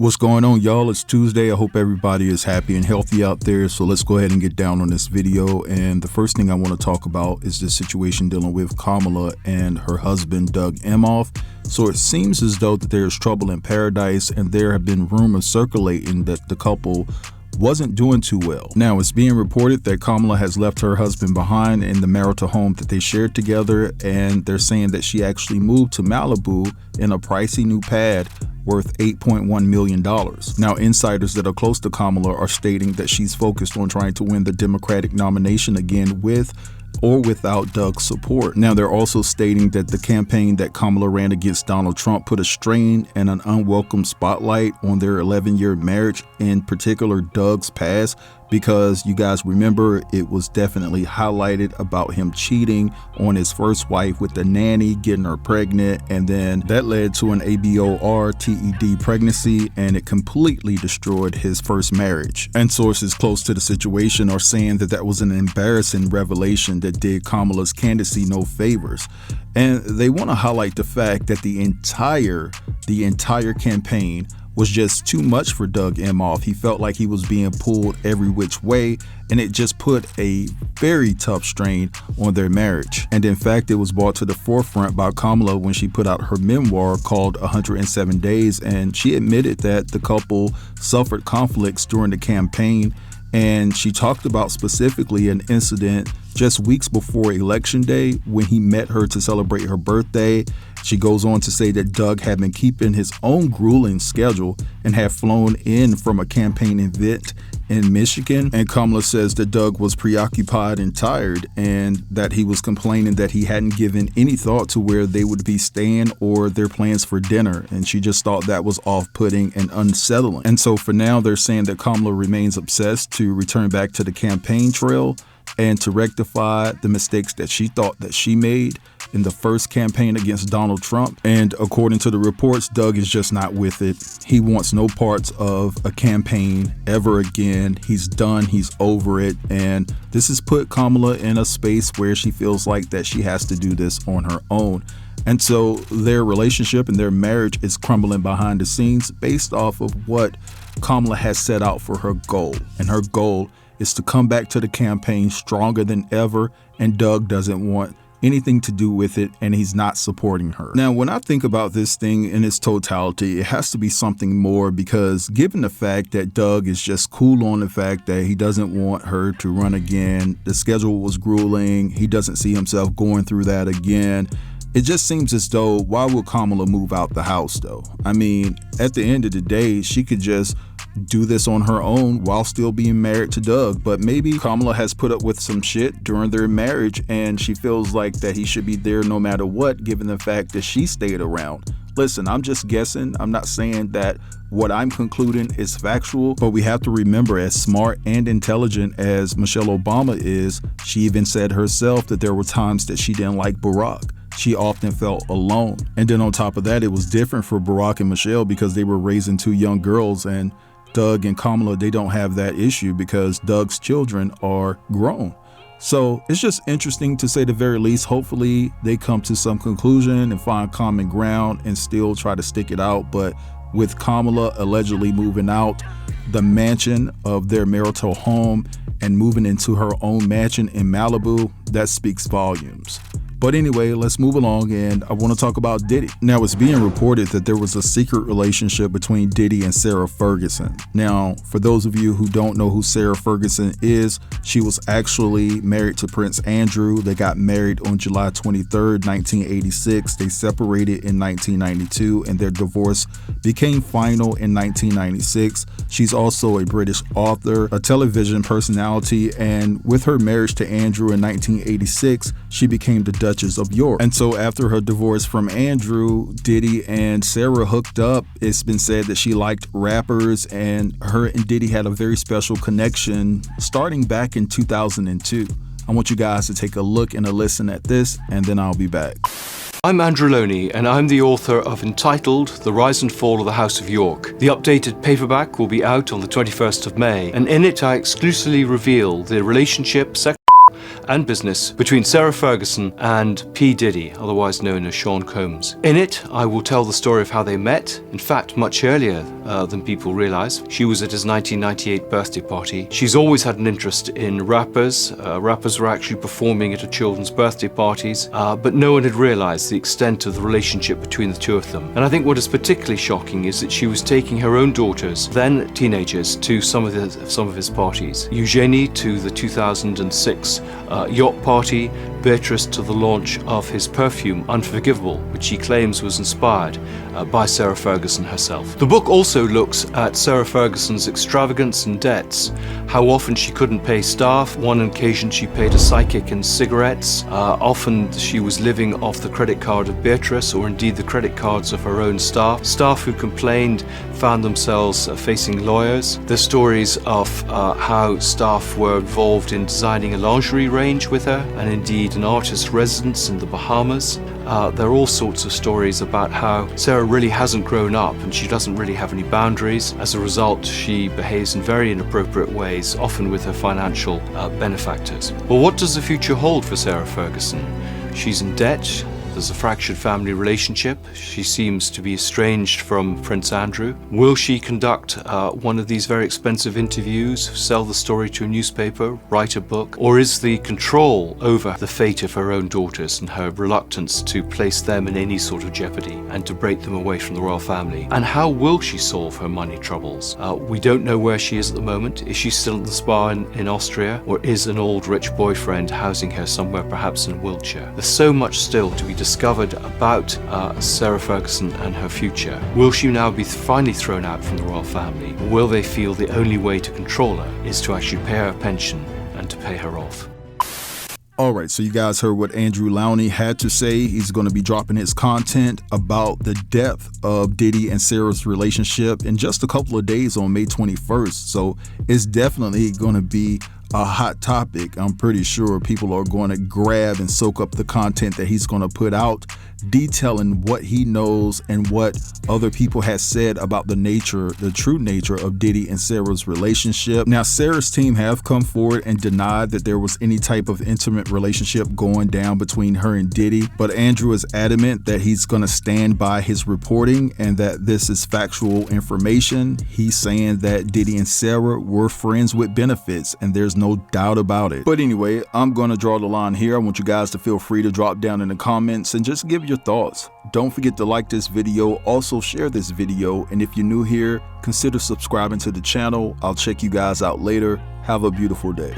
What's going on, y'all? It's Tuesday. I hope everybody is happy and healthy out there. So let's go ahead and get down on this video. And the first thing I want to talk about is this situation dealing with Kamala and her husband, Doug Emhoff. So it seems as though that there's trouble in paradise, and there have been rumors circulating that the couple wasn't doing too well. Now, it's being reported that Kamala has left her husband behind in the marital home that they shared together, and they're saying that she actually moved to Malibu in a pricey new pad worth $8.1 million. Now, insiders that are close to Kamala are stating that she's focused on trying to win the Democratic nomination again with or without Doug's support. Now, they're also stating that the campaign that Kamala ran against Donald Trump put a strain and an unwelcome spotlight on their 11-year marriage, in particular Doug's past, because you guys remember it was definitely highlighted about him cheating on his first wife with the nanny, getting her pregnant, and then that led to an ABOR-TED pregnancy, and it completely destroyed his first marriage. And sources close to the situation are saying that that was an embarrassing revelation that did Kamala's candidacy no favors. And they want to highlight the fact that the entire campaign was just too much for Doug Emhoff. He felt like he was being pulled every which way, and it just put a very tough strain on their marriage. And in fact, it was brought to the forefront by Kamala when she put out her memoir called 107 Days, and she admitted that the couple suffered conflicts during the campaign. And she talked about specifically an incident just weeks before Election Day when he met her to celebrate her birthday. She goes on to say that Doug had been keeping his own grueling schedule and had flown in from a campaign event in Michigan. And Kamala says that Doug was preoccupied and tired, and that he was complaining that he hadn't given any thought to where they would be staying or their plans for dinner. And she just thought that was off-putting and unsettling. And so for now, they're saying that Kamala remains obsessed to return back to the campaign trail and to rectify the mistakes that she thought that she made in the first campaign against Donald Trump. And according to the reports, Doug is just not with it. He wants no parts of a campaign ever again. He's done. He's over it. And this has put Kamala in a space where she feels like that she has to do this on her own. And so their relationship and their marriage is crumbling behind the scenes based off of what Kamala has set out for her goal. And her goal is to come back to the campaign stronger than ever, and Doug doesn't want anything to do with it, and he's not supporting her. Now, when I think about this thing in its totality, it has to be something more, because given the fact that Doug is just cool on the fact that he doesn't want her to run again, the schedule was grueling, he doesn't see himself going through that again. It just seems as though, why would Kamala move out the house though? I mean, at the end of the day, she could just do this on her own while still being married to Doug. But maybe Kamala has put up with some shit during their marriage, and she feels like that he should be there no matter what, given the fact that she stayed around. Listen, I'm just guessing. I'm not saying that what I'm concluding is factual, but we have to remember, as smart and intelligent as Michelle Obama is, she even said herself that there were times that she didn't like Barack. She often felt alone. And then on top of that, it was different for Barack and Michelle because they were raising two young girls, and Doug and Kamala, they don't have that issue because Doug's children are grown. So it's just interesting, to say the very least. Hopefully they come to some conclusion and find common ground and still try to stick it out. But with Kamala allegedly moving out the mansion of their marital home and moving into her own mansion in Malibu, that speaks volumes. But anyway, let's move along, and I want to talk about Diddy. Now, it's being reported that there was a secret relationship between Diddy and Sarah Ferguson. Now, for those of you who don't know who Sarah Ferguson is, she was actually married to Prince Andrew. They got married on July 23rd, 1986. They separated in 1992, and their divorce became final in 1996. She's also a British author, a television personality, and with her marriage to Andrew in 1986, she became the Duchess of York. And so after her divorce from Andrew, Diddy and Sarah hooked up. It's been said that she liked rappers, and her and Diddy had a very special connection starting back in 2002. I want you guys to take a look and a listen at this, and then I'll be back. I'm Andrew Loney, and I'm the author of entitled The Rise and Fall of the House of York. The updated paperback will be out on the 21st of May, and in it I exclusively reveal the relationship, sex, and business between Sarah Ferguson and P. Diddy, otherwise known as Sean Combs. In it, I will tell the story of how they met, in fact, much earlier than people realize. She was at his 1998 birthday party. She's always had an interest in rappers. Rappers were actually performing at her children's birthday parties, but no one had realized the extent of the relationship between the two of them. And I think what is particularly shocking is that she was taking her own daughters, then teenagers, to some of his parties. Eugenie to the 2006 yacht party, Beatrice to the launch of his perfume Unforgivable, which he claims was inspired by Sarah Ferguson herself. The book also looks at Sarah Ferguson's extravagance and debts, how often she couldn't pay staff. One occasion she paid a psychic in cigarettes. Often she was living off the credit card of Beatrice, or indeed the credit cards of her own staff. Staff who complained found themselves facing lawyers. The stories of how staff were involved in designing a lingerie range with her, and indeed an artist's residence in the Bahamas. There are all sorts of stories about how Sarah really hasn't grown up and she doesn't really have any boundaries. As a result, she behaves in very inappropriate ways, often with her financial benefactors. Well, what does the future hold for Sarah Ferguson? She's in debt. There's a fractured family relationship. She seems to be estranged from Prince Andrew. Will she conduct one of these very expensive interviews, sell the story to a newspaper, write a book? Or is the control over the fate of her own daughters and her reluctance to place them in any sort of jeopardy and to break them away from the royal family? And how will she solve her money troubles? We don't know where she is at the moment. Is she still at the spa in Austria? Or is an old rich boyfriend housing her somewhere, perhaps in Wiltshire? There's so much still to be discovered about Sarah Ferguson and her future. Will she now be finally thrown out from the royal family? Or will they feel the only way to control her is to actually pay her a pension and to pay her off? All right, so you guys heard what Andrew Lowney had to say. He's going to be dropping his content about the depth of Diddy and Sarah's relationship in just a couple of days on May 21st. So it's definitely going to be a hot topic. I'm pretty sure people are going to grab and soak up the content that he's going to put out, detailing what he knows and what other people have said about the true nature of Diddy and Sarah's relationship. Now, Sarah's team have come forward and denied that there was any type of intimate relationship going down between her and Diddy, but Andrew is adamant that he's going to stand by his reporting and that this is factual information. He's saying that Diddy and Sarah were friends with benefits, and there's no doubt about it. But anyway, I'm going to draw the line here. I want you guys to feel free to drop down in the comments and just give your thoughts. Don't forget to like this video, also share this video, and if you're new here, consider subscribing to the channel. I'll check you guys out later. Have a beautiful day.